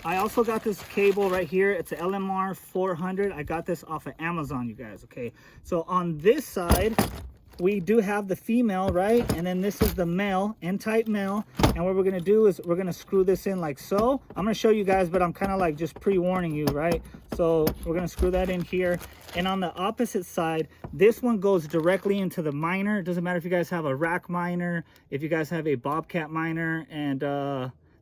I also got this cable right here. It's an LMR400. I got this off of Amazon, you guys, okay? So on this side, we do have the female, right? And then this is the male, N-type male. And what we're gonna do is we're gonna screw this in like so. I'm gonna show you guys, but I'm kind of like just pre-warning you, right? So we're gonna screw that in here. And on the opposite side, this one goes directly into the miner. It doesn't matter if you guys have a rack miner, if you guys have a Bobcat miner, and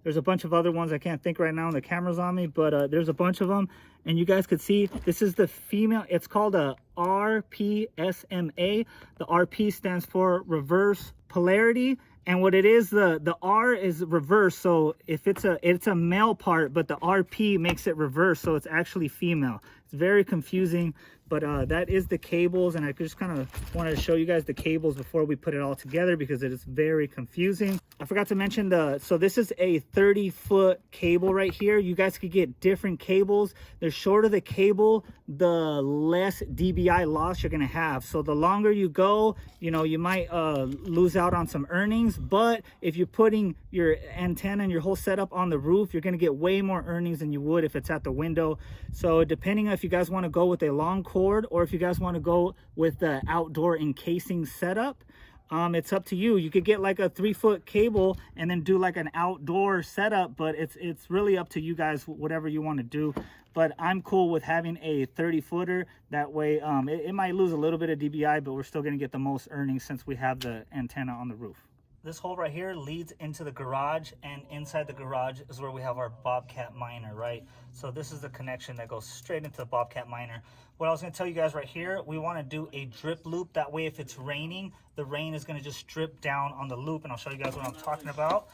there's a bunch of other ones I can't think right now, and the camera's on me, but there's a bunch of them. And you guys could see this is the female. It's called a RPSMA. The RP stands for reverse polarity. And what it is, the R is reverse. So if it's a male part, but the RP makes it reverse, so it's actually female. It's very confusing, but that is the cables, and I just kind of wanted to show you guys the cables before we put it all together because it is very confusing. I forgot to mention so this is a 30-foot cable right here. You guys could get different cables. The shorter the cable, the less dBi loss you're gonna have. So the longer you go, you know, you might lose out on some earnings, but if you're putting your antenna and your whole setup on the roof, you're gonna get way more earnings than you would if it's at the window. So depending on if you guys want to go with a long cord or if you guys want to go with the outdoor encasing setup, it's up to you. You could get like a 3-foot cable and then do like an outdoor setup, but it's really up to you guys, whatever you want to do. But I'm cool with having a 30-footer. That way it might lose a little bit of dBi, but we're still going to get the most earnings since we have the antenna on the roof. This hole right here leads into the garage, and inside the garage is where we have our Bobcat miner, right? So this is the connection that goes straight into the Bobcat miner. What I was going to tell you guys right here, we want to do a drip loop. That way if it's raining, the rain is going to just drip down on the loop, and I'll show you guys what I'm talking about.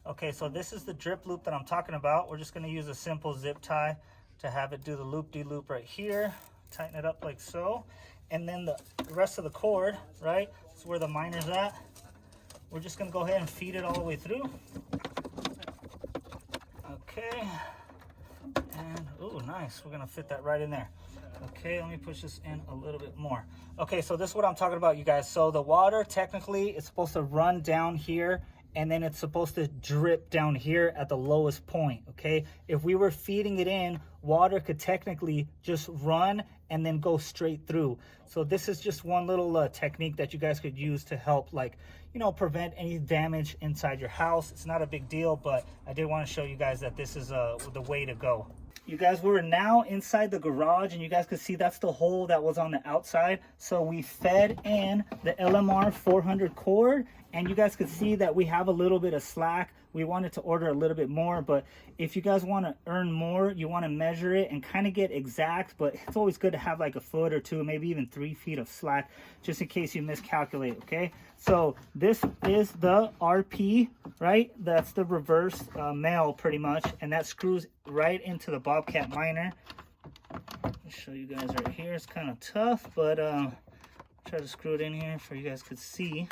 Okay, so this is the drip loop that I'm talking about. We're just going to use a simple zip tie to have it do the loop-de-loop right here. Tighten it up like so. And then the rest of the cord, right, is where the miner's at. We're just going to go ahead and feed it all the way through. Okay. And, oh, nice. We're going to fit that right in there. Okay, let me push this in a little bit more. Okay, so this is what I'm talking about, you guys. So the water, technically, is supposed to run down here, and then it's supposed to drip down here at the lowest point, okay? If we were feeding it in, water could technically just run and then go straight through. So this is just one little technique that you guys could use to help, like, you know, prevent any damage inside your house. It's not a big deal, but I did want to show you guys that this is the way to go. You guys, we're now inside the garage, and you guys can see that's the hole that was on the outside. So we fed in the LMR400 cord, and you guys could see that we have a little bit of slack. We wanted to order a little bit more, but if you guys want to earn more, you want to measure it and kind of get exact, but it's always good to have like a foot or two, maybe even 3 feet of slack, just in case you miscalculate, okay? So this is the RP, right? That's the reverse male pretty much, and that screws right into the Bobcat miner. I'll show you guys right here. It's kind of tough, but try to screw it in here for you guys could see.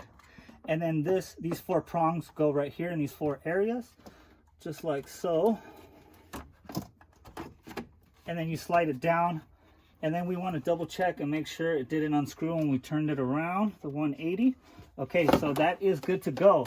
And then these 4 prongs go right here in these 4 areas, just like so. And then you slide it down, and then we want to double check and make sure it didn't unscrew when we turned it around, the 180. Okay, so that is good to go.